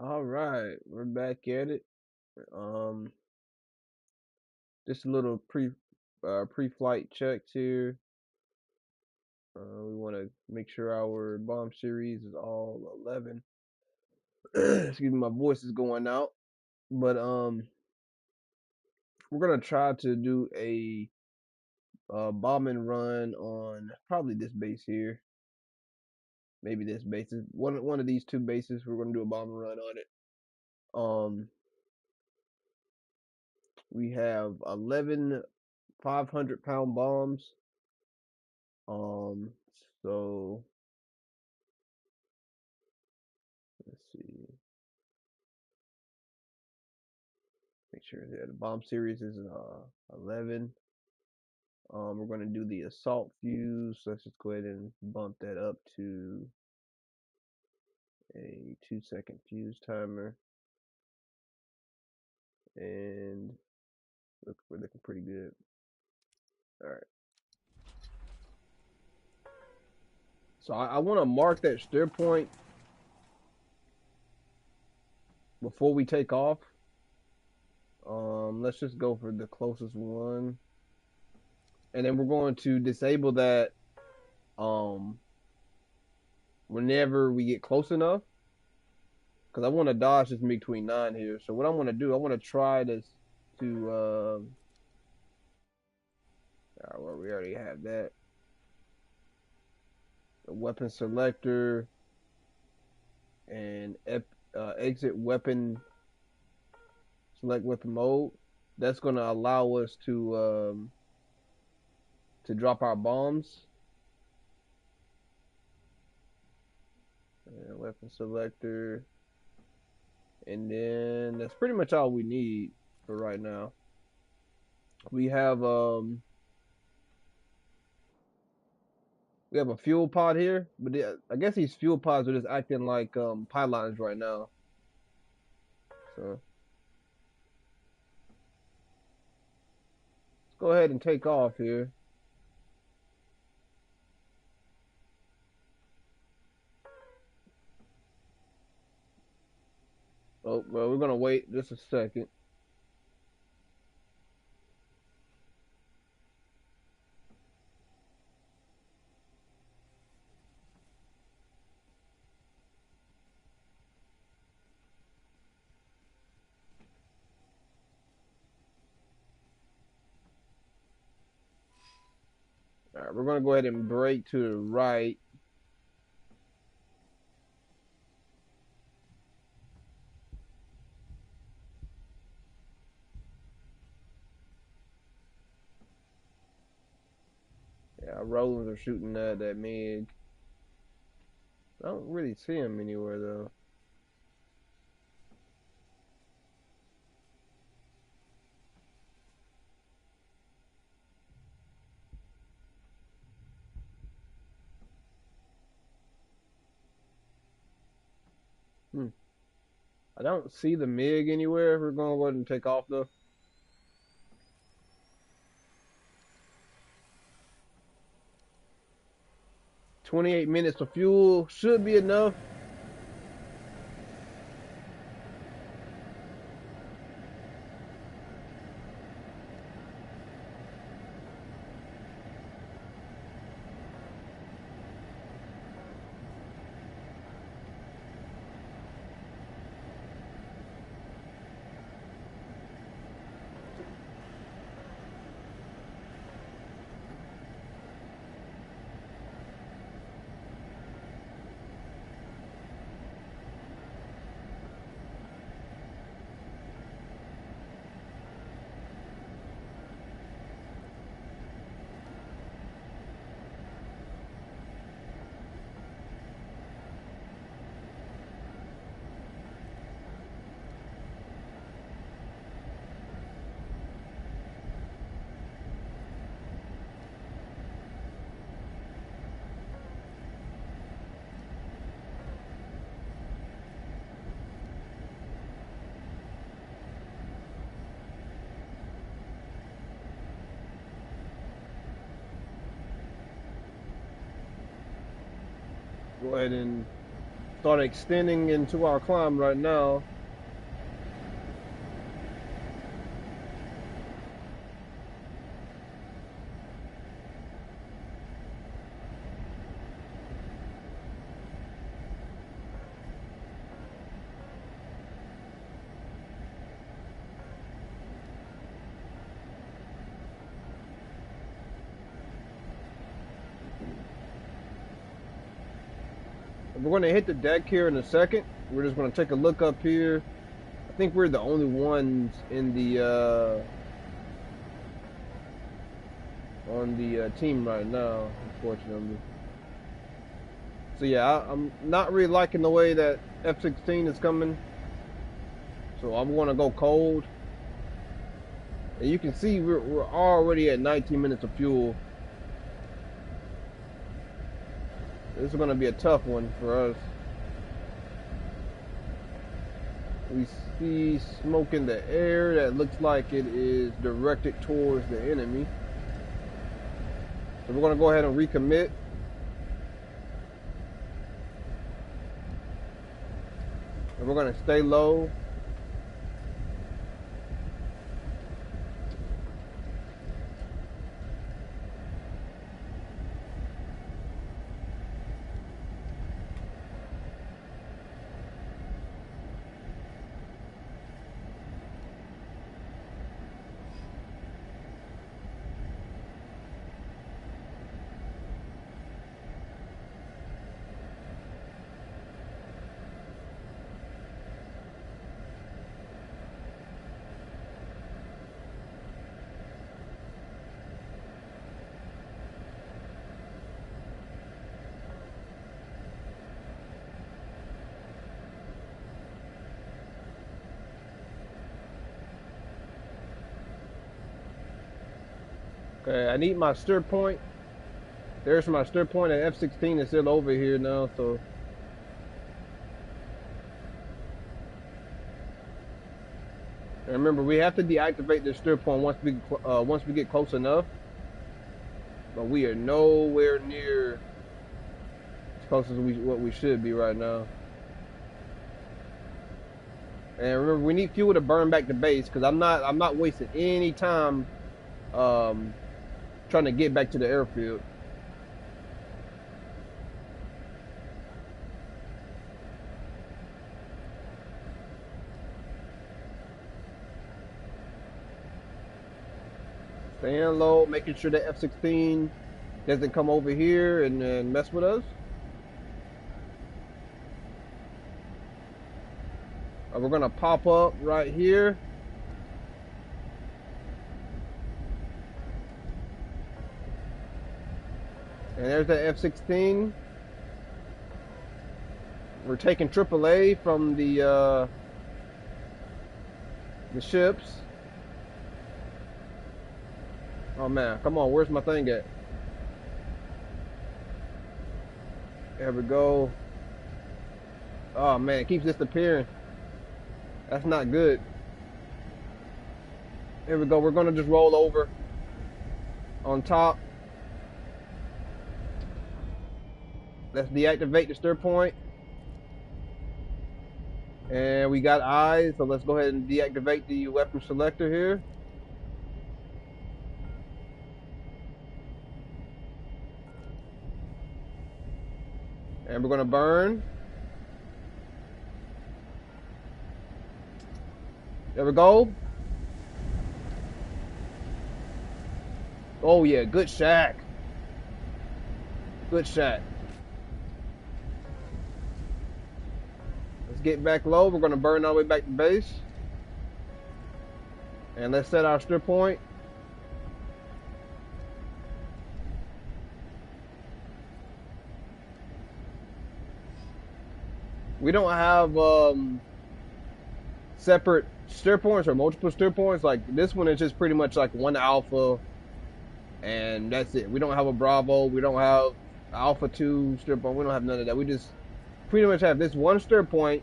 All right, we're back at it. Um, just a little pre-flight checks here. We want to make sure our bomb series is all 11. Excuse me, my voice is going out, but we're gonna try to do a bomb and run on probably this base here. Maybe this base is one of these two bases. We're gonna do a bomb and run on it. Um, we have 11 500-pound bombs. Um, so let's see. Make sure that the bomb series is 11. We're going to do the assault fuse. So let's just go ahead and bump that up to a 2-second fuse timer. And we're looking pretty good. All right. So I want to mark that steer point before we take off. Let's just go for the closest one. And then we're going to disable that whenever we get close enough. Because I want to dodge this MiG-29 here. So what I want to do, I want to try this to, well, we already have that. The weapon selector and exit weapon, select weapon mode. That's going to allow us to drop our bombs. And weapon selector. And then that's pretty much all we need for right now. We have a fuel pod here, but I guess these fuel pods are just acting like pylons right now. So let's go ahead and take off here. Oh, well, we're gonna wait just a second. All right, we're gonna go ahead and brake to the right. Yeah, our rollers are shooting at that MiG. I don't really see him anywhere though. Hmm. I don't see the MiG anywhere. We're gonna go ahead and take off though. 28 minutes of fuel should be enough. Go ahead and start extending into our climb right now. We're going to hit the deck here in a second. We're just going to take a look up here. I think we're the only ones in the on the team right now, unfortunately. So yeah, I'm not really liking the way that F-16 is coming. So I'm going to go cold. And you can see we're already at 19 minutes of fuel. This is going to be a tough one for us. We see smoke in the air that looks like it is directed towards the enemy. So we're going to go ahead and recommit. And we're going to stay low. Okay, I need my steer point. There's my steer point, and F-16 is still over here now, so. And remember, we have to deactivate the steer point once we get close enough. But we are nowhere near as close as what we should be right now. And remember, we need fuel to burn back the base, because I'm not wasting any time trying to get back to the airfield. Staying low, making sure that F-16 doesn't come over here and mess with us. We're gonna pop up right here. And there's the F-16. We're taking AAA from the ships. Oh man, come on, where's my thing at? There we go. Oh man, it keeps disappearing. That's not good. Here we go, we're gonna just roll over on top. Let's deactivate the steer point. And we got eyes, so let's go ahead and deactivate the weapon selector here. And we're gonna burn. There we go. Oh yeah, good shot. Good shot. Let's get back low. We're gonna burn all the way back to base. And let's set our steer point. We don't have separate steer points or multiple steer points. Like this one is just pretty much like one alpha, and that's it. We don't have a Bravo. We don't have Alpha 2 steer point. We don't have none of that. We just pretty much have this one steer point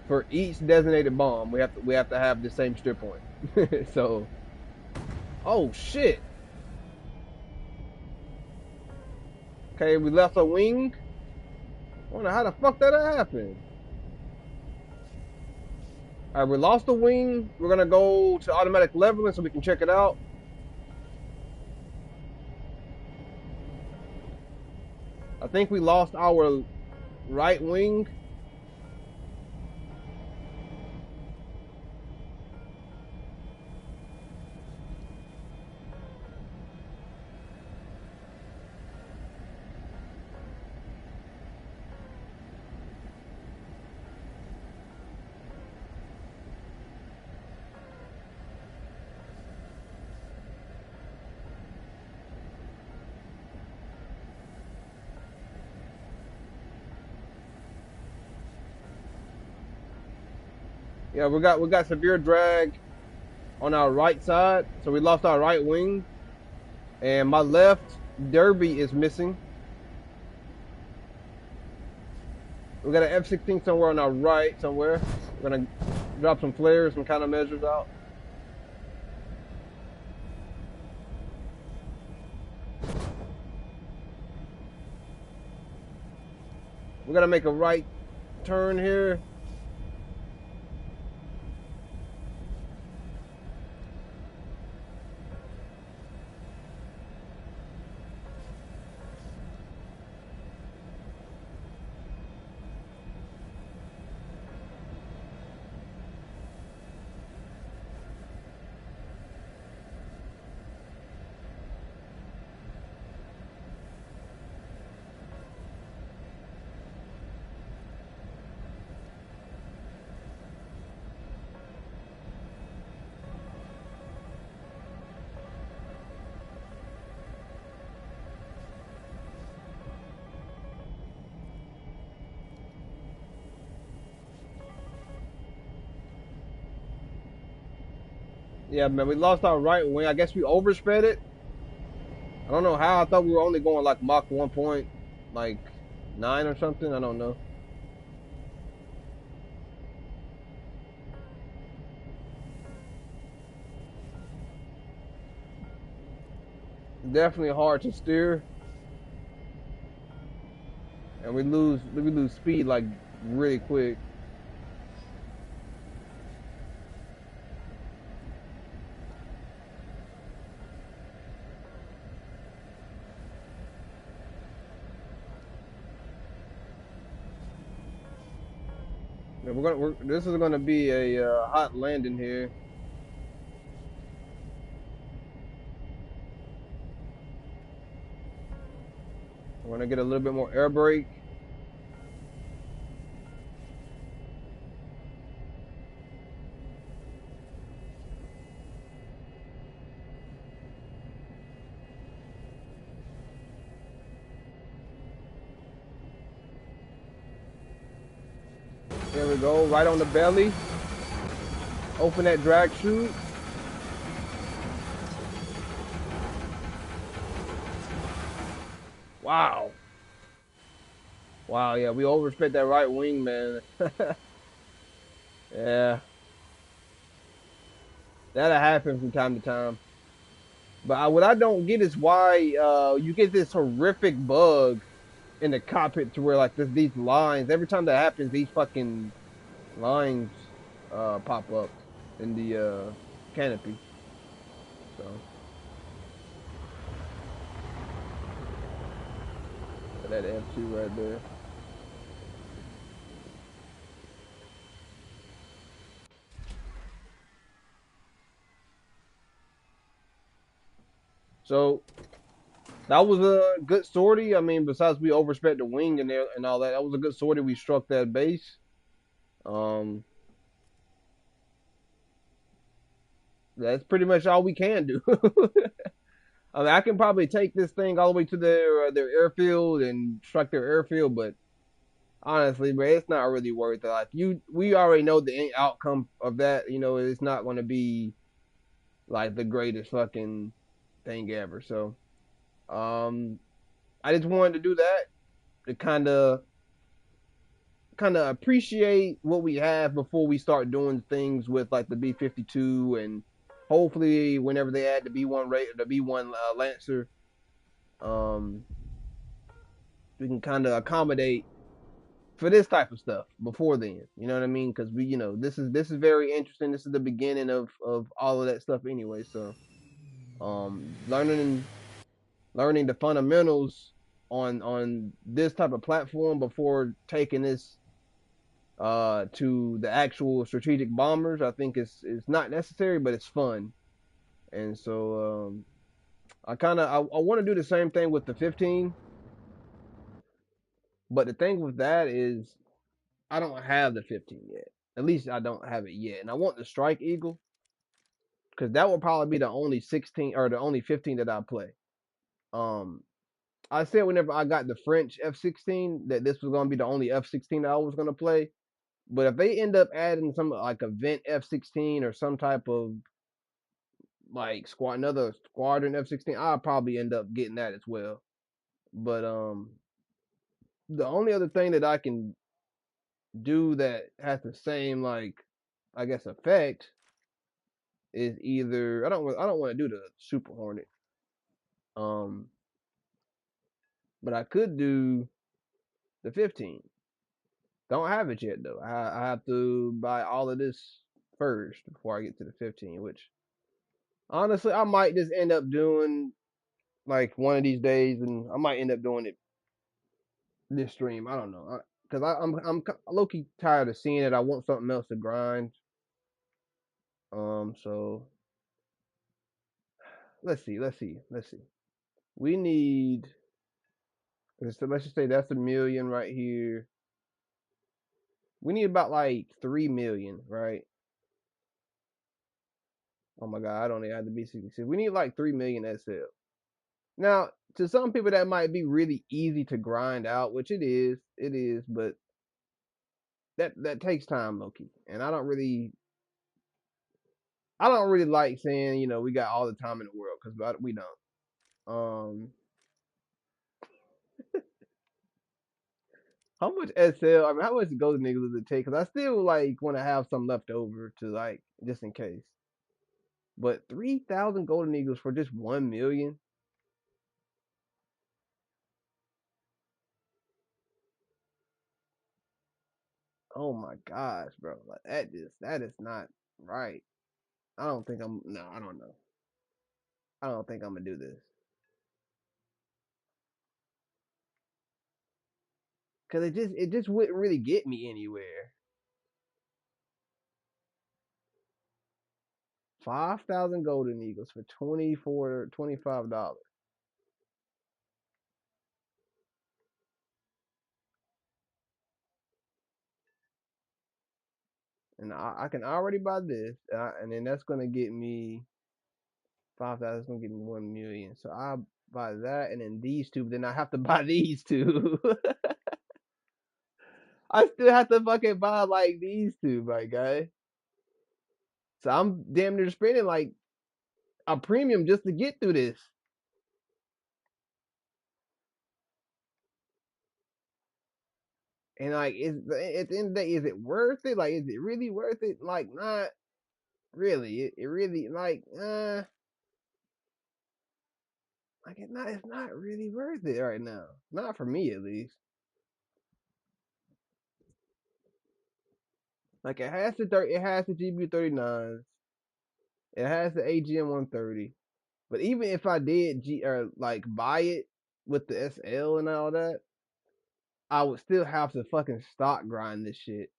for each designated bomb. We have to have the same steer point. So, oh shit. Okay, we left a wing. I wonder how the fuck that happened. All right, we lost the wing. We're gonna go to automatic leveling so we can check it out. I think we lost our right wing. Yeah, we got severe drag on our right side, so we lost our right wing, and my left derby is missing. We got an F-16 somewhere on our right somewhere. We're gonna drop some flares and kind of measures out. We're gonna make a right turn here. Yeah, man, we lost our right wing. I guess we oversped it. I don't know how. I thought we were only going like Mach 1.9 or something. I don't know. Definitely hard to steer, and we lose speed like really quick. Yeah, this is gonna be a hot landing here. We're gonna get a little bit more air brake. There we go, right on the belly. Open that drag chute. Wow. Wow, yeah, we overspent that right wing, man. Yeah, that'll happen from time to time. But what I don't get is why you get this horrific bug in the cockpit to where like these lines. Every time that happens, these fucking lines pop up in the canopy. So that F2 right there. So that was a good sortie. I mean, besides we overspec the wing and there and all that, that was a good sortie. We struck that base. Um, that's pretty much all we can do. I mean, I can probably take this thing all the way to their airfield and strike their airfield, but honestly, bro, it's not really worth it. Like we already know the outcome of that. You know, it's not going to be like the greatest fucking thing ever. So, um, I just wanted to do that to kind of appreciate what we have before we start doing things with like the B-52 and hopefully whenever they add the B-1 rate the B-1 Lancer, um, we can kind of accommodate for this type of stuff before then. You know what I mean? Because we, this is very interesting. This is the beginning of all of that stuff anyway. So, learning the fundamentals on this type of platform before taking this to the actual strategic bombers, I think is not necessary, but it's fun. And so I want to do the same thing with the 15, but the thing with that is I don't have the 15 yet. At least I don't have it yet, and I want the Strike Eagle because that will probably be the only 16 or the only 15 that I play. Um, I said whenever I got the French F-16 that this was gonna be the only F-16 that I was gonna play. But if they end up adding some like event F-16 or some type of like another squadron F-16, I'll probably end up getting that as well. But the only other thing that I can do that has the same like I guess effect is either I don't want to do the Super Hornet. Um, but I could do the 15. Don't have it yet though. I have to buy all of this first before I get to the 15, which honestly I might just end up doing like one of these days, and I might end up doing it this stream. I don't know, because I'm low key tired of seeing it. I want something else to grind. So let's see. We need. So let's just say that's a million right here. We need about like 3 million, right? Oh my god, I don't even have to be 66. We need like 3 million SL. Now, to some people that might be really easy to grind out, which it is, but that takes time, Loki. And I don't really like saying, we got all the time in the world because we don't. Um, how much SL? I mean, how much golden niggas does it take? Because I still like want to have some left over to like just in case. But 3,000 golden eagles for just 1 million? Oh my gosh, bro! Like that is not right. I don't think I'm. No, I don't know. I don't think I'm gonna do this because it just wouldn't really get me anywhere. 5,000 golden eagles for $25. And I can already buy this, and then that's gonna get me 5,000. It's gonna get me 1 million. So I buy that, and then these two. But then I have to buy these two. I still have to fucking buy like these two, my guy. So I'm damn near spending like a premium just to get through this. And like, at the end of the day, is it worth it? Like, is it really worth it? Like, not really. It really like it's not really worth it right now. Not for me at least. Like it has the GBU 39s. It has the AGM 130. But even if I did or like buy it with the SL and all that, I would still have to fucking stock grind this shit.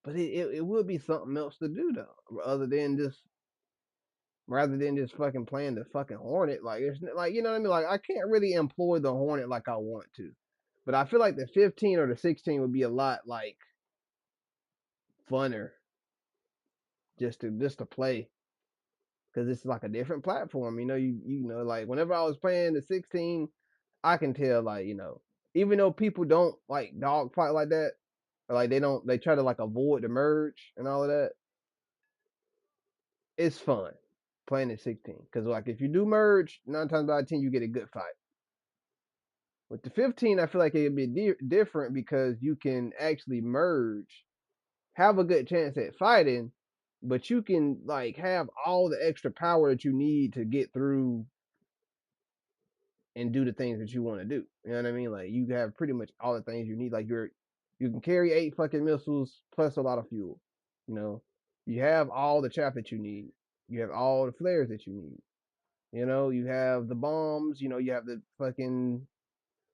But it would be something else to do though, rather than just fucking playing the fucking Hornet. Like it's like you know what I mean. Like I can't really employ the Hornet like I want to, but I feel like the 15 or the 16 would be a lot like funner just to play because it's like a different platform. You know like whenever I was playing the 16, I can tell like even though people don't like dogfight like that, or like they try to like avoid the merge and all of that. It's fun playing at 16 because like if you do merge, 9 times out of 10 you get a good fight. With the 15, I feel like it'd be different because you can actually merge, have a good chance at fighting, but you can like have all the extra power that you need to get through and do the things that you want to do. You know what I mean? Like you have pretty much all the things you need. Like you can carry 8 fucking missiles plus a lot of fuel. You know, you have all the chaff that you need. You have all the flares that you need. You know, you have the bombs. You know, you have the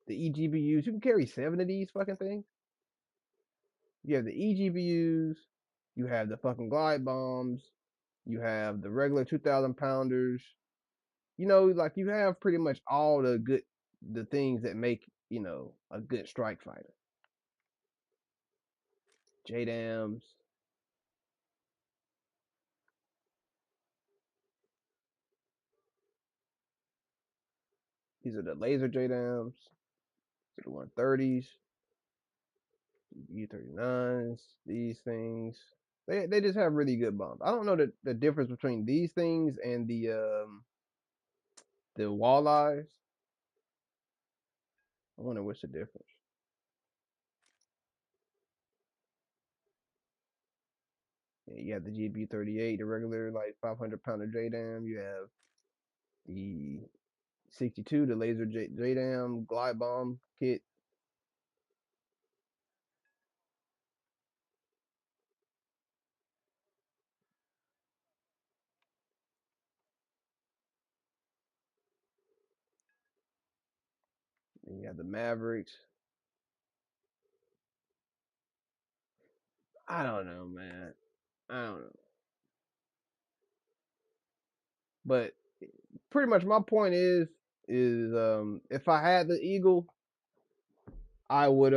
EGBUs. You can carry 7 of these fucking things. You have the EGBUs. You have the fucking glide bombs. You have the regular 2,000 pounders. You know, like you have pretty much all the things that make, a good strike fighter. JDAMs. These are the laser JDAMs. These are the 130s, U39s, these things. They just have really good bombs. I don't know the difference between these things and the walleyes. I wonder what's the difference. Yeah, you have the GB38, the regular like 500 pounder JDAM. You have the 62, the laser JDAM glide bomb kit. And you have the Mavericks. I don't know, man. I don't know. But pretty much my point is if I had the Eagle, I would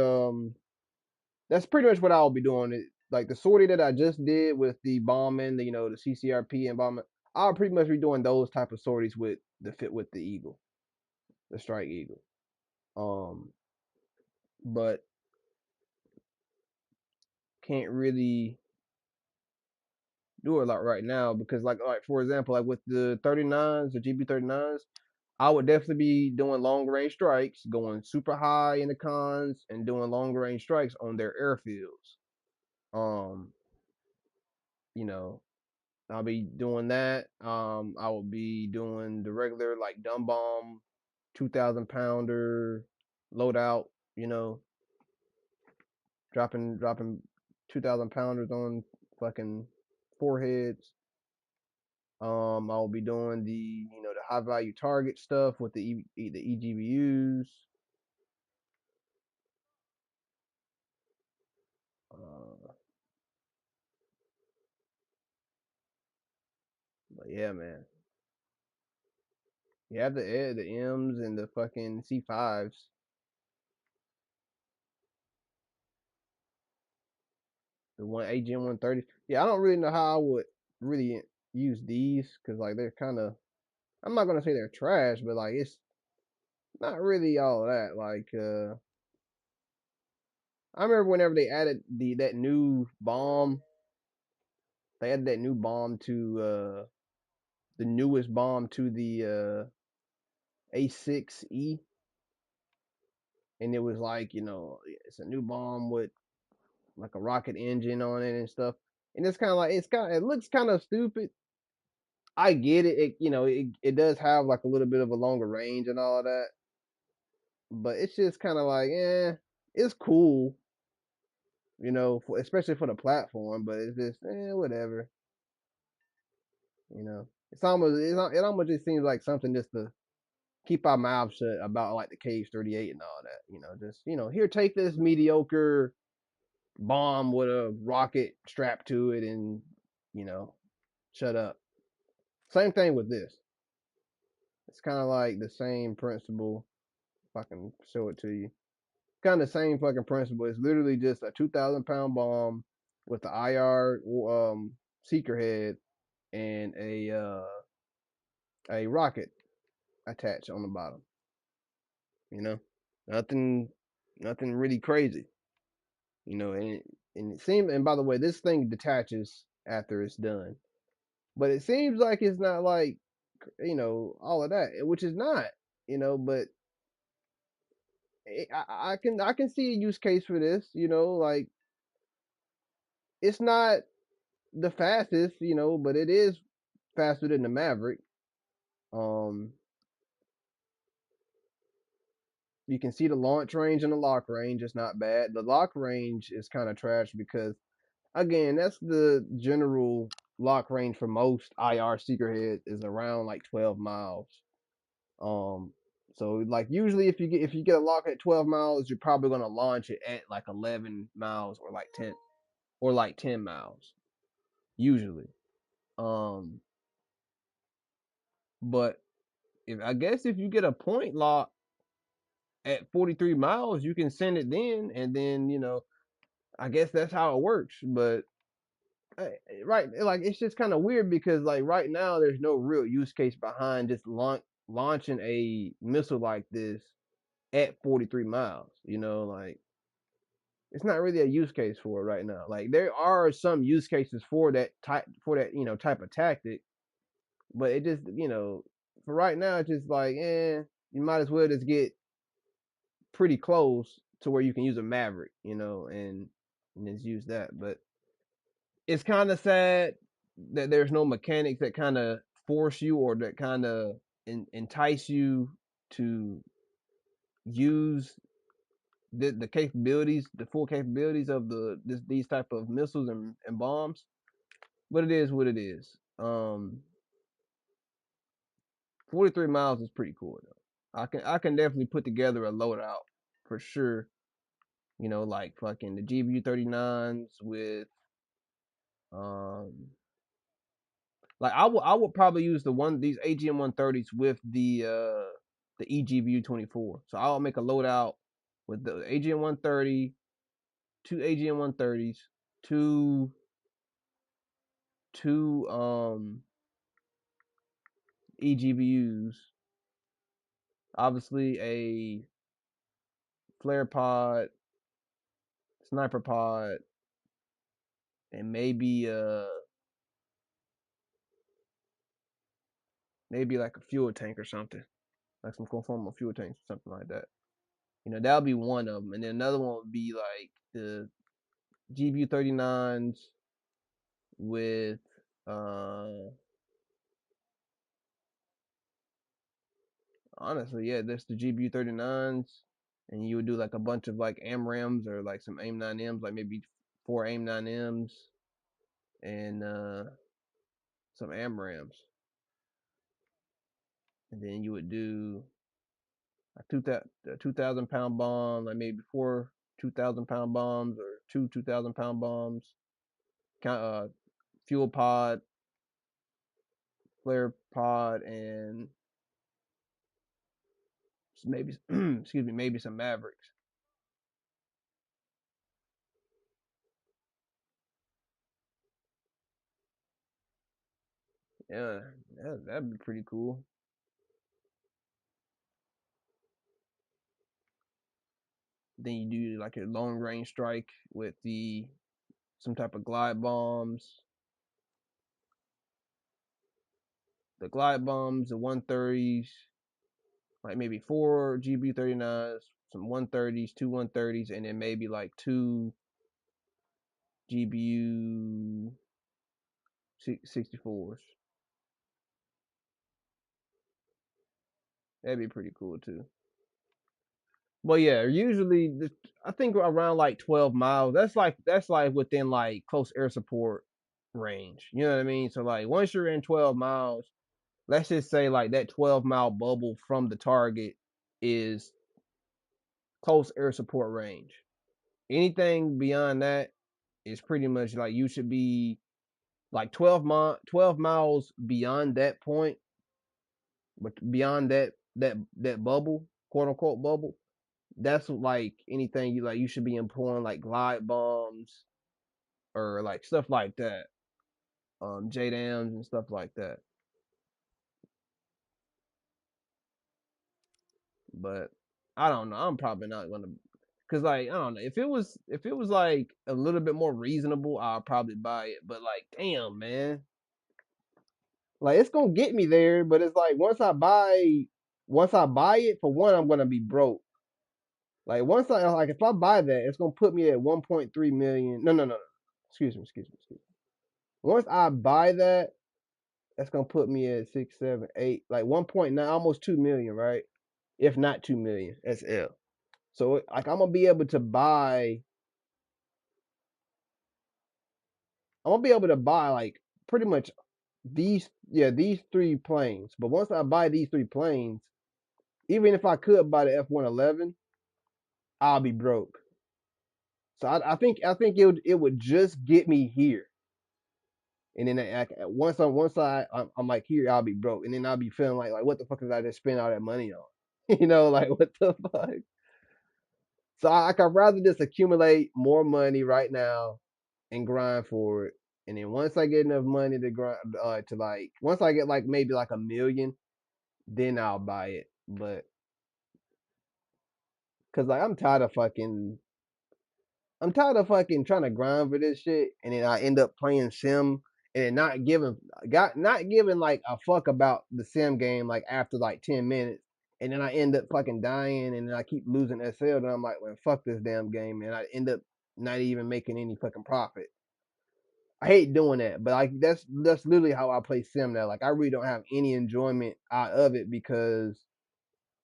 that's pretty much what I'll be doing. Like the sortie that I just did with the bombing, the CCRP and bombing, I'll pretty much be doing those type of sorties with the Eagle, the Strike Eagle. Um, but can't really do it like right now because like for example, like with the 39s, the GB39s, I would definitely be doing long range strikes, going super high in the cons and doing long range strikes on their airfields. Um, you know, I'll be doing that. I will be doing the regular like dumb bomb, 2,000 pounder loadout. You know, dropping 2,000 pounders on fucking foreheads. I'll be doing the high value target stuff with the EGBUs. Uh, but yeah, man. You have the M's and the fucking C5s. The one AGM 130. Yeah, I don't really know how I would really use these because like they're kind of. I'm not gonna say they're trash, but like it's not really all that. Like I remember whenever they added that new bomb, they added that new bomb to the newest bomb to the A6E, and it was like it's a new bomb with like a rocket engine on it and stuff. And it's kind of like it looks kind of stupid. I get it. It does have like a little bit of a longer range and all of that, but it's just kind of like, it's cool, especially for the platform. But it's just, whatever. It almost just seems like something just to keep our mouths shut about like the Cage 38 and all that. Just here, take this mediocre bomb with a rocket strapped to it, and you know, shut up. Same thing with this. It's kind of like the same principle. If I can show it to you, kind of the same fucking principle. It's literally just a 2,000 pound bomb with the IR seeker head and a rocket attached on the bottom. You know, nothing, nothing really crazy. And it seems. And by the way, this thing detaches after it's done, but it seems like it's not like all of that, which is not. But I can see a use case for this. Like it's not the fastest, but it is faster than the Maverick. Um, You can see the launch range and the lock range. It's not bad. The lock range is kind of trash because again, that's the general lock range for most IR secret is around like 12 miles. Um, so like usually if you get a lock at 12 miles, you're probably gonna launch it at like 11 miles or like 10 miles usually. Um, but if I guess if you get a point lock at 43 miles, you can send it then, and then I guess that's how it works. But right, like it's just kind of weird because like right now there's no real use case behind just launching a missile like this at 43 miles. Like it's not really a use case for it right now. Like there are some use cases for that type of tactic, but it just for right now it's just like you might as well just get pretty close to where you can use a Maverick, and just use that. But it's kind of sad that there's no mechanics that kind of force you or that kind of entice you to use the capabilities, the full capabilities of these type of missiles and bombs. But it is what it is. 43 miles is pretty cool though. I can definitely put together a loadout for sure. Like fucking the GBU 39s with um like I would probably use these AGM 130s with the EGBU 24. So I'll make a loadout with the AGM 130, two AGM 130s, two EGBUs, obviously a flare pod, sniper pod, and maybe like a fuel tank or something, like some form of fuel tanks or something like that. That'll be one of them, and then another one would be like the GBU 39s with uh honestly, yeah, that's the GBU 39s, and you would do like a bunch of like AMRAMs or like some AIM 9Ms, like maybe four AIM 9Ms and some AMRAMs, and then you would do a 2,000 pound bomb, like maybe four 2,000 pound bombs or two 2,000 pound bombs, fuel pod, flare pod, and maybe excuse me, maybe some Mavericks. Yeah, that'd be pretty cool. Then you do like a long range strike with the some type of glide bombs. The glide bombs, the 130s, like maybe four GB 39s, some 130s, two 130s, and then maybe like two GBU 64s. That'd be pretty cool too. But yeah, usually I think around like 12 miles. That's like within like close air support range. You know what I mean? So like once you're in 12 miles, let's just say like that 12-mile bubble from the target is close air support range. Anything beyond that is pretty much like you should be like 12 miles beyond that point, but beyond that bubble, quote unquote bubble, that's like anything you should be employing like glide bombs or like stuff like that. JDAMs and stuff like that. But I don't know. I'm probably not gonna, cause like I don't know if it was like a little bit more reasonable, I'll probably buy it. But like, damn man, like it's gonna get me there. But it's like once I buy it, for one, I'm gonna be broke. Like if I buy that, it's gonna put me at 1.3 million. No, no, no, no. Excuse me. Once I buy that, that's gonna put me at 6, 7, 8, like 1.9, almost 2 million, right? If not 2 million, that's L. So like I'm gonna be able to buy like pretty much these three planes. But once I buy these three planes, even if I could buy the F-111, I'll be broke. So I think it would just get me here, and then once I'm like here, I'll be broke, and then I'll be feeling like what the fuck did I just spend all that money on? Like what the fuck? So I could rather just accumulate more money right now and grind for it. And then once I get enough money to grind, to like, once I get like maybe like 1 million, then I'll buy it. But cause like I'm tired of fucking trying to grind for this shit, and then I end up playing sim and not giving like a fuck about the sim game like after like 10 minutes, and then I end up fucking dying, and then I keep losing SL, and I'm like, well, fuck this damn game, and I end up not even making any fucking profit. I hate doing that, but like that's literally how I play sim now. Like I really don't have any enjoyment out of it because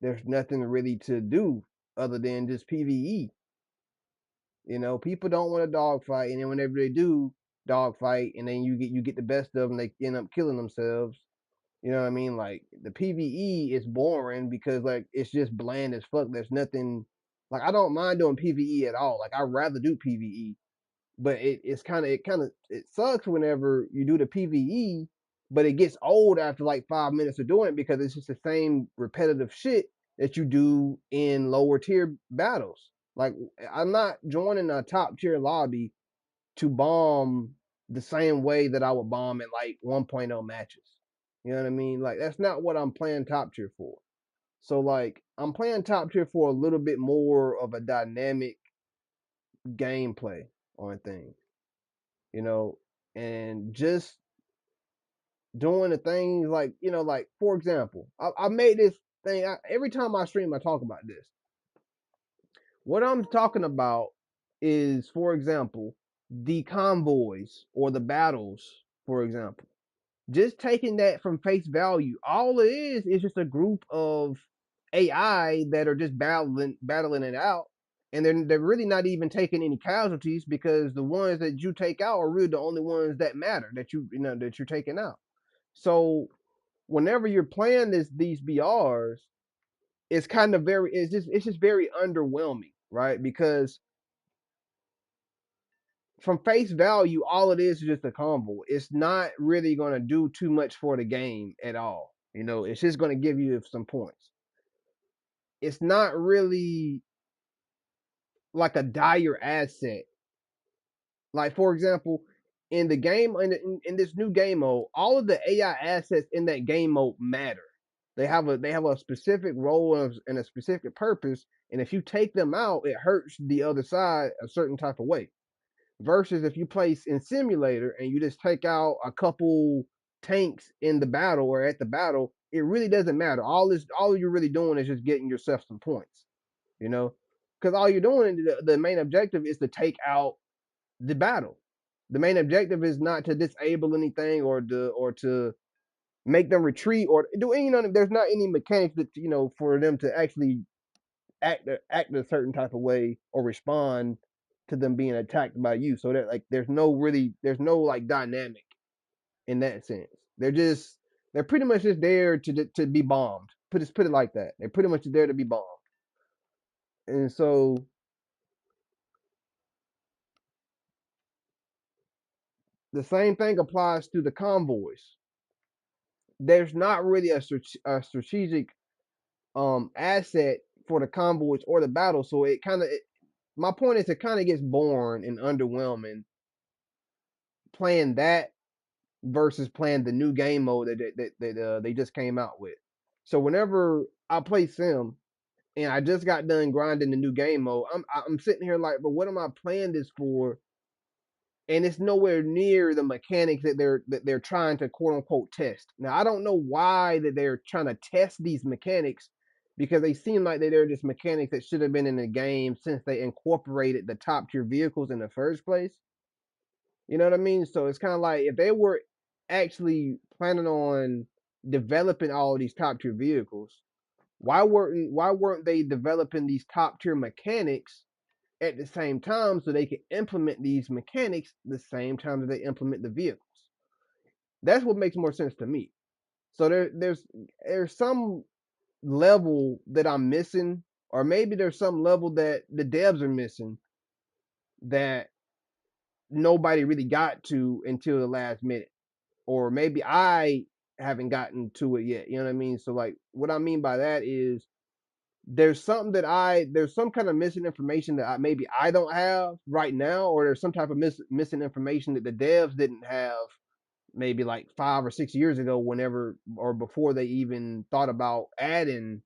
there's nothing really to do other than just PVE. People don't want to dogfight, and then whenever they do dogfight, and then you get the best of them, they end up killing themselves. You know what I mean? Like the PVE is boring because like it's just bland as fuck. There's nothing like I don't mind doing PVE at all. Like I'd rather do PVE, but it sucks whenever you do the PVE, but it gets old after like 5 minutes of doing it because it's just the same repetitive shit that you do in lower tier battles. Like I'm not joining a top tier lobby to bomb the same way that I would bomb in like 1.0 matches. You know what I mean? Like that's not what I'm playing top tier for. So like I'm playing top tier for a little bit more of a dynamic gameplay on things, you know, and just doing the things like, like for example, I made this thing every time I stream, I talk about this. What I'm talking about is, for example, the convoys or the battles, for example. Just taking that from face value, all it is just a group of AI that are just battling it out, and they're really not even taking any casualties because the ones that you take out are really the only ones that matter that you're taking out. So whenever you're playing these BRs, it's just very underwhelming, right? Because from face value, all it is just a combo. It's not really going to do too much for the game at all. It's just going to give you some points. It's not really like a dire asset. Like for example, in the game in this new game mode, all of the AI assets in that game mode matter. They have a specific role and a specific purpose, and if you take them out, it hurts the other side a certain type of way. Versus if you place in simulator and you just take out a couple tanks in the battle or at the battle, it really doesn't matter. All you're really doing is just getting yourself some points, you know, because all you're doing, the main objective is to take out the battle. The main objective is not to disable anything or to make them retreat or do any. There's not any mechanics that for them to actually act a certain type of way or respond to them being attacked by you. So that like there's no like dynamic in that sense. They're pretty much just there to be bombed. Put it like that. They're pretty much there to be bombed. And so the same thing applies to the convoys. There's not really a strategic asset for the convoys or the battle. So my point is it kind of gets boring and underwhelming playing that versus playing the new game mode that they just came out with. So whenever I play Sim and I just got done grinding the new game mode, I'm sitting here like, but what am I playing this for? And it's nowhere near the mechanics that they're trying to quote unquote test. Now I don't know why that they're trying to test these mechanics because they seem like they're just mechanics that should have been in the game since they incorporated the top tier vehicles in the first place. You know what I mean? So it's kind of like if they were actually planning on developing all of these top tier vehicles, Why weren't they developing these top tier mechanics at the same time so they could implement these mechanics the same time that they implement the vehicles? That's what makes more sense to me. So there's some level that I'm missing, or maybe there's some level that the devs are missing that nobody really got to until the last minute, or maybe I haven't gotten to it yet. You know what I mean? So like, what I mean by that is there's some kind of missing information that maybe I don't have right now, or there's some type of missing information that the devs didn't have maybe like 5 or 6 years ago, whenever or before they even thought about adding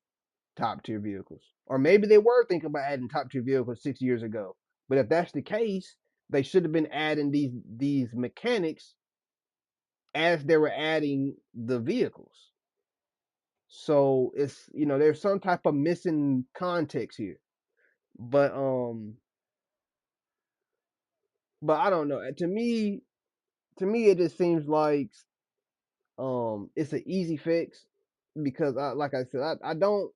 top tier vehicles. Or maybe they were thinking about adding top tier vehicles 6 years ago. But if that's the case, they should have been adding these mechanics as they were adding the vehicles. So it's, there's some type of missing context here. But I don't know. To me it just seems like it's an easy fix, because like I said, I don't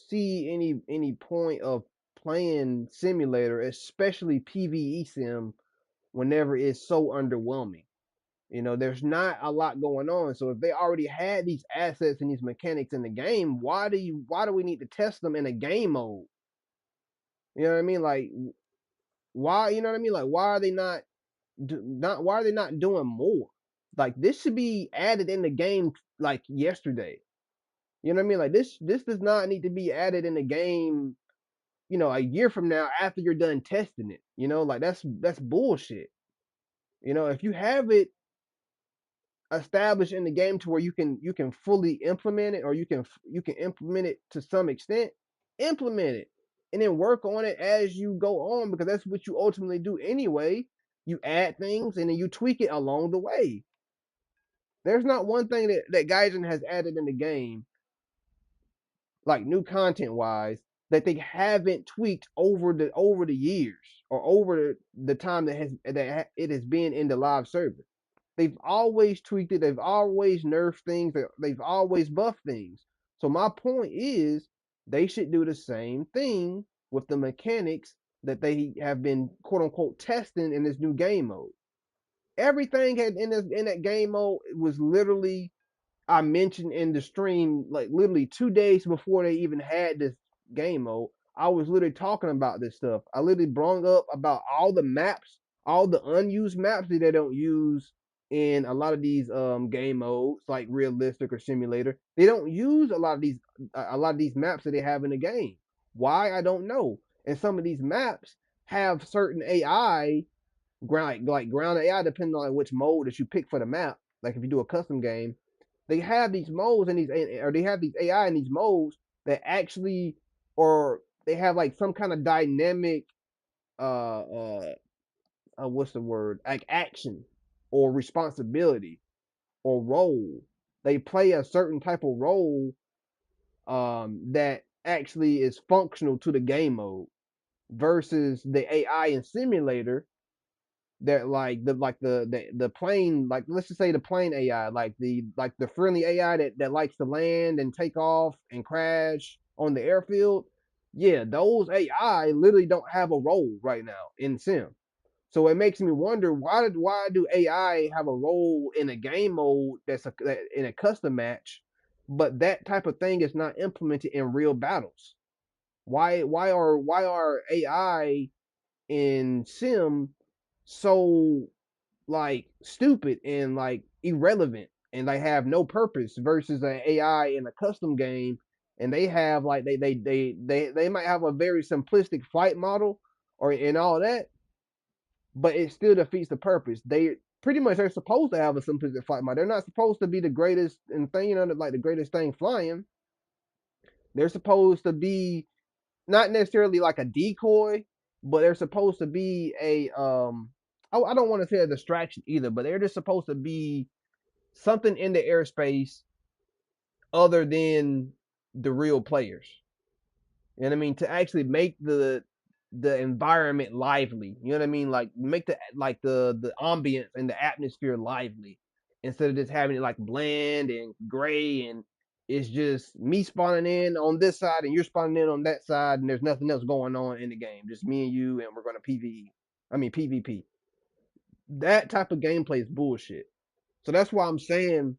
see any point of playing simulator, especially PvE sim, whenever it's so underwhelming. There's not a lot going on. So if they already had these assets and these mechanics in the game, why do we need to test them in a game mode? You know what I mean? Like, why? You know what I mean? Like, why are they not doing more? Like, this should be added in the game like yesterday. You know what I mean? Like, this does not need to be added in the game, a year from now after you're done testing it. Like, that's bullshit. If you have it established in the game to where you can fully implement it, or you can implement it to some extent, implement it, and then work on it as you go on, because that's what you ultimately do anyway. You add things and then you tweak it along the way. There's not one thing that Gaijin has added in the game, like new content wise, that they haven't tweaked over the years, or over the time it has been in the live server. They've always tweaked it. They've always nerfed things. They've always buffed things. So my point is, they should do the same thing with the mechanics that they have been quote unquote testing in this new game mode. Everything had in that game mode was literally, I mentioned in the stream, like literally 2 days before they even had this game mode. I was literally talking about this stuff. I literally brought up about all the maps, all the unused maps that they don't use in a lot of these game modes, like realistic or simulator. They don't use a lot of these maps that they have in the game. Why? I don't know. And some of these maps have certain AI, ground AI, depending on which mode that you pick for the map. Like if you do a custom game, they have these modes and they have these AI in these modes that actually, or they have like some kind of dynamic, uh, uh, what's the word? Like action or responsibility or role. They play a certain type of role, that actually is functional to the game mode, versus the AI in simulator, that like the plane, like let's just say the plane AI, like the friendly AI that likes to land and take off and crash on the airfield. Yeah, those AI literally don't have a role right now in sim. So it makes me wonder, why do AI have a role in a game mode in a custom match, but that type of thing is not implemented in real battles? Why are AI in sim so like stupid and like irrelevant and like have no purpose, versus an AI in a custom game, and they have like they might have a very simplistic flight model or and all that, but it still defeats the purpose. They're supposed to have a simplistic flight model. They're not supposed to be the greatest and thing, like the greatest thing flying. They're supposed to be not necessarily like a decoy, but they're supposed to be I don't want to say a distraction either, but they're just supposed to be something in the airspace other than the real players. You know what I mean? To actually make the environment lively. You know what I mean? Like make the ambience and the atmosphere lively, instead of just having it like bland and gray, and it's just me spawning in on this side and you're spawning in on that side, and there's nothing else going on in the game. Just me and you, and we're gonna PvE. I mean PvP. That type of gameplay is bullshit. So that's why I'm saying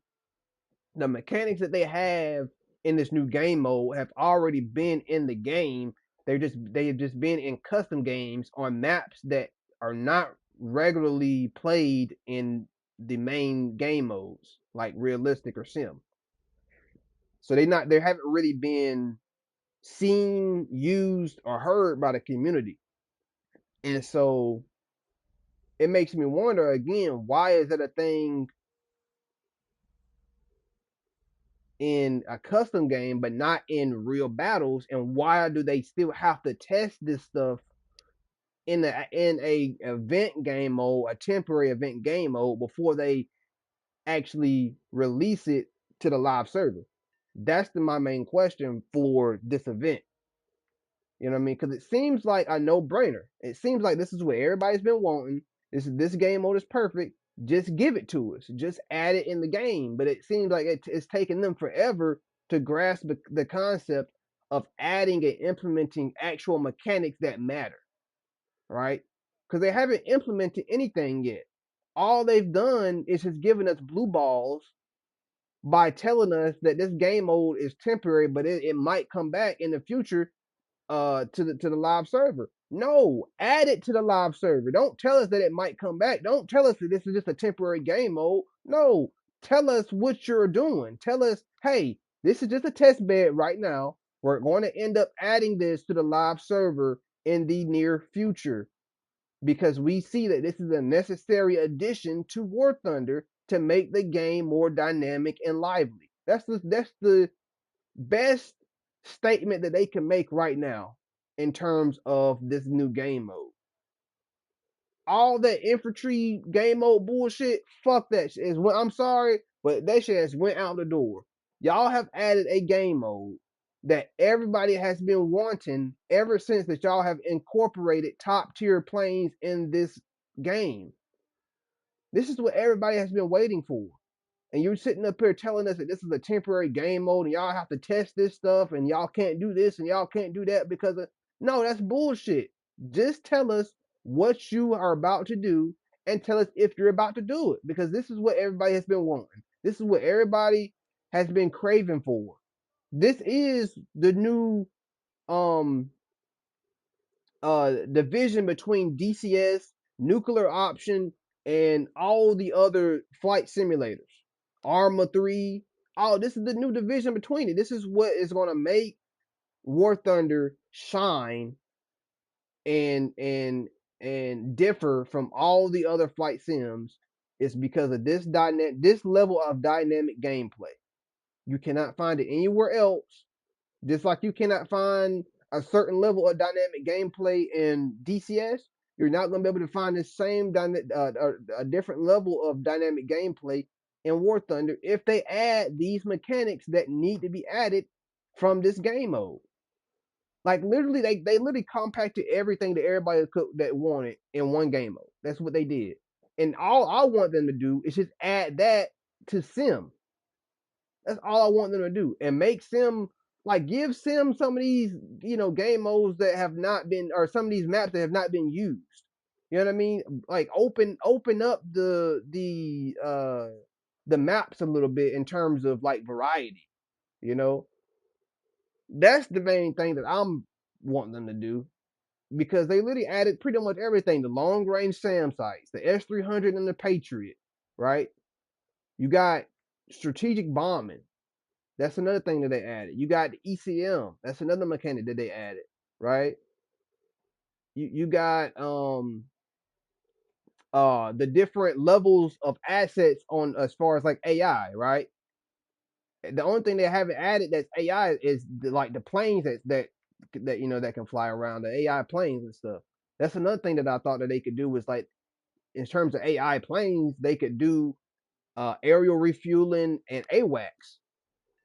the mechanics that they have in this new game mode have already been in the game. They've just been in custom games on maps that are not regularly played in the main game modes, like realistic or sim. So they haven't really been seen, used, or heard by the community. And so it makes me wonder again, why is it a thing in a custom game but not in real battles, and why do they still have to test this stuff in a event game mode, a temporary event game mode, before they actually release it to the live server? That's my main question for this event. You know what I mean? Because it seems like a no-brainer. It seems like this is what everybody's been wanting. This game mode is perfect. Just give it to us. Just add it in the game. But it seems like it's taking them forever to grasp the concept of adding and implementing actual mechanics that matter, right? Because they haven't implemented anything yet. All they've done is just given us blue balls by telling us that this game mode is temporary, but it might come back in the future to the live server. No, add it to the live server. Don't tell us that it might come back. Don't tell us that this is just a temporary game mode. No, tell us what you're doing. Tell us, hey, this is just a test bed right now. We're going to end up adding this to the live server in the near future because we see that this is a necessary addition to War Thunder to make the game more dynamic and lively. That's the best statement that they can make right now in terms of this new game mode. All that infantry game mode bullshit, fuck that shit. I'm sorry, but that shit has went out the door. Y'all have added a game mode that everybody has been wanting ever since that y'all have incorporated top tier planes in this game. This is what everybody has been waiting for. And you're sitting up here telling us that this is a temporary game mode and y'all have to test this stuff and y'all can't do this and y'all can't do that because of no, that's bullshit. Just tell us what you are about to do and tell us if you're about to do it because this is what everybody has been wanting. This is what everybody has been craving for. This is the new um division between DCS, nuclear option, and all the other flight simulators. Arma 3. Oh, this is the new division between it. This is what is going to make War Thunder shine and differ from all the other flight sims. It's because of this level of dynamic gameplay. You cannot find it anywhere else. Just like you cannot find a certain level of dynamic gameplay in DCS, you're not going to be able to find the same a different level of dynamic gameplay in War Thunder if they add these mechanics that need to be added from this game mode. Like literally, they literally compacted everything that everybody that wanted in one game mode. That's what they did. And all I want them to do is just add that to Sim. That's all I want them to do, and make Sim like give Sim some of these game modes that have not been, or some of these maps that have not been used. You know what I mean? Like open up the maps a little bit in terms of like variety. You know, that's the main thing that I'm wanting them to do because they literally added pretty much everything: the long range SAM sites, the S-300 and the Patriot. Right? You got strategic bombing. That's another thing that they added. You got the ECM. That's another mechanic that they added, right? You got the different levels of assets on as far as like AI, right? The only thing they haven't added that's AI is like the planes that can fly around, the AI planes and stuff. That's another thing that I thought that they could do was like in terms of AI planes, they could do aerial refueling and AWACS,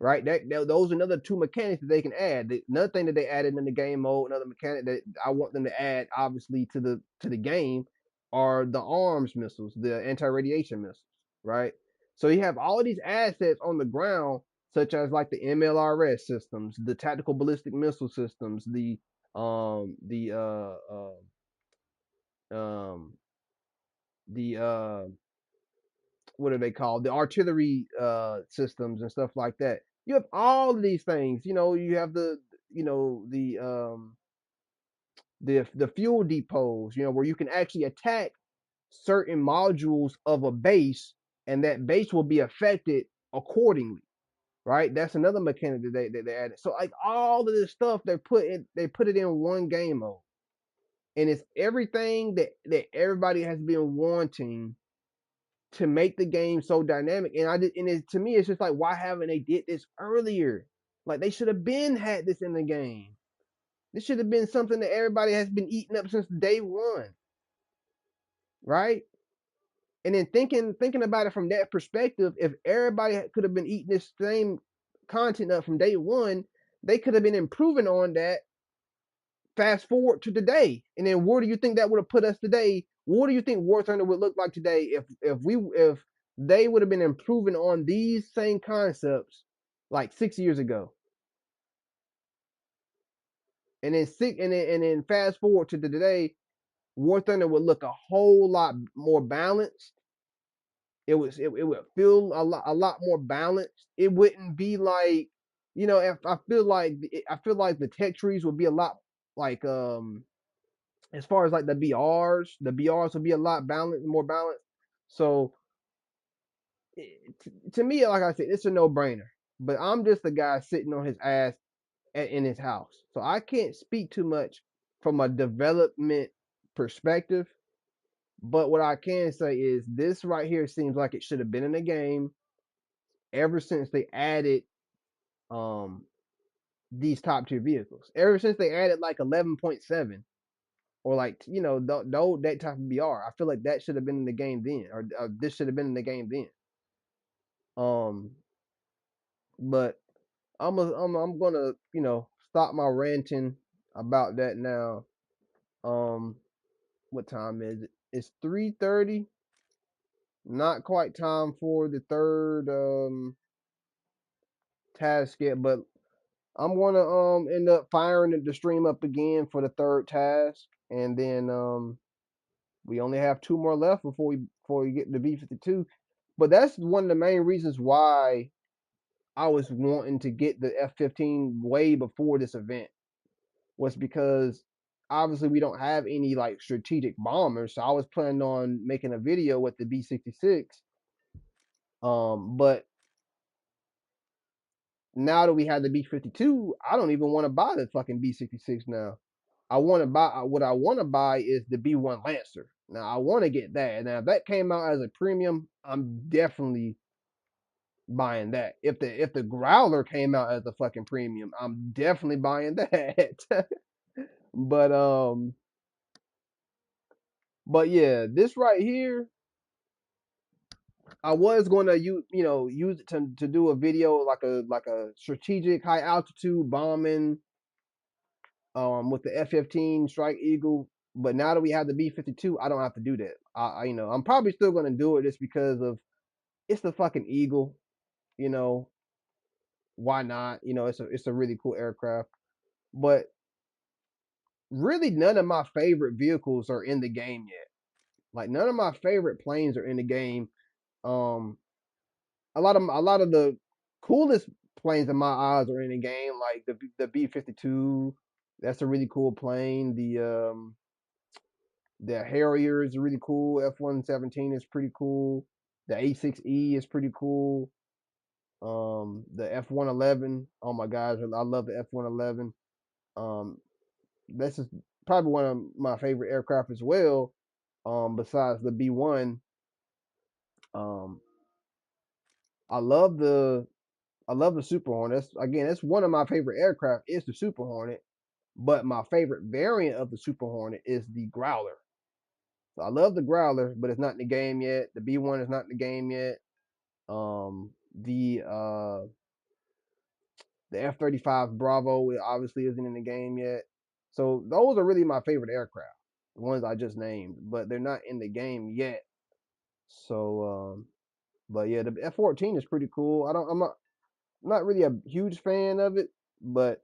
right? Those are another two mechanics that they can add. Another thing that they added in the game mode, another mechanic that I want them to add, obviously to the game, are the arms missiles, the anti-radiation missiles, right? So you have all of these assets on the ground such as like the MLRS systems, the tactical ballistic missile systems, um the uh um the what are they called? The artillery systems and stuff like that. You have all of these things. You have you know the um the fuel depots, where you can actually attack certain modules of a base, and that base will be affected accordingly. Right? That's another mechanic that they added. So like all of this stuff they put it in one game mode. And it's everything that everybody has been wanting to make the game so dynamic. And to me, it's just like, why haven't they did this earlier? Like they should have been had this in the game. This should have been something that everybody has been eating up since day one, right? And then thinking about it from that perspective, if everybody could have been eating this same content up from day one, they could have been improving on that. Fast forward to today, and then where do you think that would have put us today? What do you think War Thunder would look like today if they would have been improving on these same concepts like 6 years ago? And then fast forward to today, War Thunder would look a whole lot more balanced. It would feel a lot more balanced. It wouldn't be like, if I feel like the tech trees would be a lot like as far as like the BRs will be a lot more balanced. So to me, like I said, it's a no brainer. But I'm just a guy sitting on his ass in his house, so I can't speak too much from a development perspective. But what I can say is this right here seems like it should have been in the game ever since they added um these top tier vehicles. Ever since they added like 11.7 or like that type of BR. I feel like that should have been in the game then, or this should have been in the game then. Um, but I'm gonna stop my ranting about that now. Um, what time is it? It's 3:30. Not quite time for the third task yet, but I'm gonna end up firing the stream up again for the third task, and then we only have two more left before we get to B52. But that's one of the main reasons why I was wanting to get the F-15 way before this event, was because obviously we don't have any like strategic bombers. So I was planning on making a video with the B-66. But now that we have the B-52, I don't even want to buy the fucking B-66 now. What I want to buy is the B-1 Lancer. Now I want to get that. Now if that came out as a premium, I'm definitely buying that. If the Growler came out as a fucking premium, I'm definitely buying that. but but yeah, this right here, I was going to use it to do a video like a strategic high altitude bombing with the F-15 Strike Eagle. But now that we have the B-52, I don't have to do that. I'm probably still going to do it just because of it's the fucking Eagle. You know why not? It's a really cool aircraft. But really, none of my favorite vehicles are in the game yet. Like none of my favorite planes are in the game. Um, a lot of the coolest planes in my eyes are in the game, like the B-52. That's a really cool plane. The Harrier is really cool. F-117 is pretty cool. The A-6E is pretty cool. The F-111. Oh my gosh, I love the F-111. Um, this is probably one of my favorite aircraft as well. Besides the B1, um, I love the I love the Super Hornet. That's one of my favorite aircraft is the Super Hornet. But my favorite variant of the Super Hornet is the Growler. So I love the Growler, but it's not in the game yet. The B1 is not in the game yet. The F-35 Bravo obviously isn't in the game yet. So those are really my favorite aircraft, the ones I just named, but they're not in the game yet. So but yeah, the F-14 is pretty cool. I'm not. not really a huge fan of it, but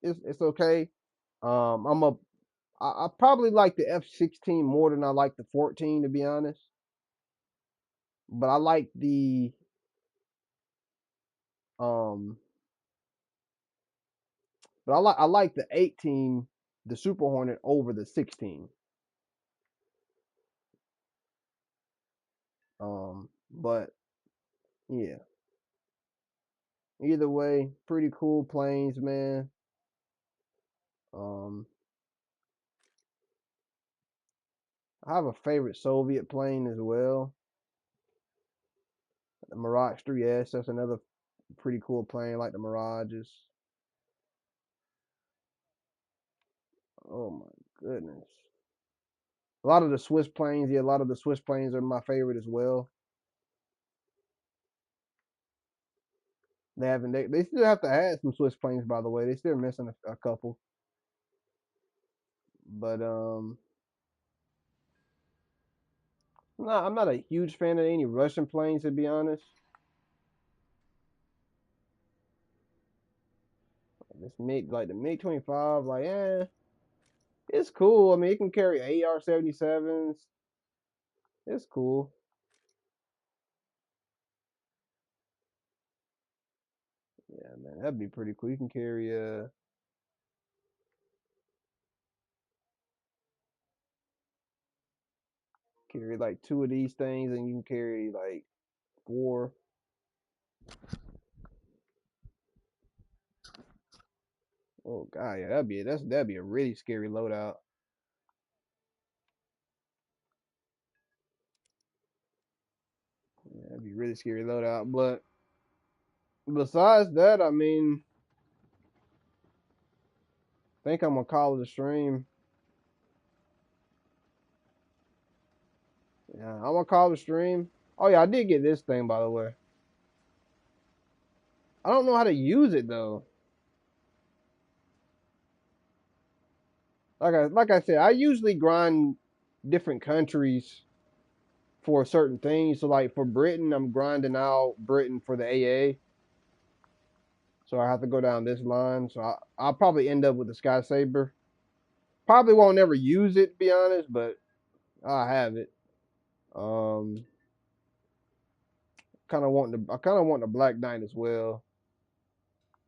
it's okay. I'm a I probably like the F-16 more than I like the 14 to be honest. But I like um I like the 18, the Super Hornet over the 16. But yeah, either way, pretty cool planes, man. Um, I have a favorite Soviet plane as well, the Mirage 3S. That's another pretty cool plane, like the Mirages. Oh my goodness. A lot of the Swiss planes, yeah, a lot of the Swiss planes are my favorite as well. They still have to add some Swiss planes, by the way. They still missing a couple. But no, I'm not a huge fan of any Russian planes to be honest. This MiG, like the MiG 25, like it's cool. I mean, it can carry AR-77s. It's cool. Yeah, man, that'd be pretty cool. You can carry like two of these things, and you can carry like four. Oh god, yeah, that'd be a really scary loadout. Yeah, that'd be a really scary loadout. But besides that, I mean, I think I'm gonna call it a stream. Yeah, I'm gonna call it a stream. Oh yeah, I did get this thing by the way. I don't know how to use it though. Like I said, I usually grind different countries for certain things. So like for Britain, I'm grinding out Britain for the AA. So I have to go down this line. So I'll probably end up with the Sky Saber. Probably won't ever use it to be honest, but I have it. Um, I kind of want the Black Knight as well.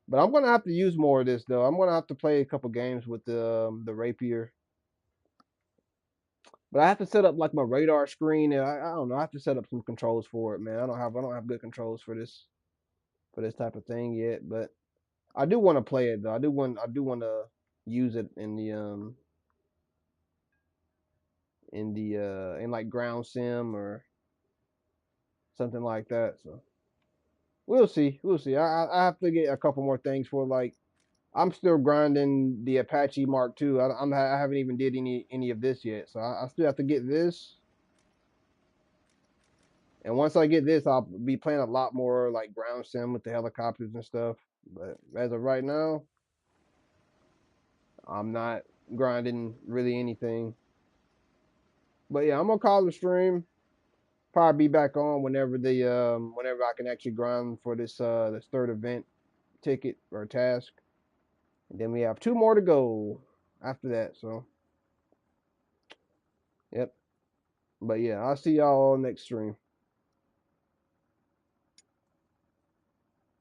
But I'm gonna have to use more of this though. I'm gonna have to play a couple games with the rapier. But I have to set up like my radar screen, and I don't know. I have to set up some controls for it, man. I don't have good controls for this type of thing yet. But I do want to play it though. I do want to use it in like ground sim or something like that. So we'll see. We'll see. I have to get a couple more things for like I'm still grinding the Apache Mark II. I haven't even did any of this yet. So I still have to get this. And once I get this, I'll be playing a lot more like ground sim with the helicopters and stuff. But as of right now, I'm not grinding really anything. But yeah, I'm gonna call the stream. Probably be back on whenever I can actually grind for this third event ticket or task. And then we have two more to go after that. So yep. But yeah, I'll see y'all next stream.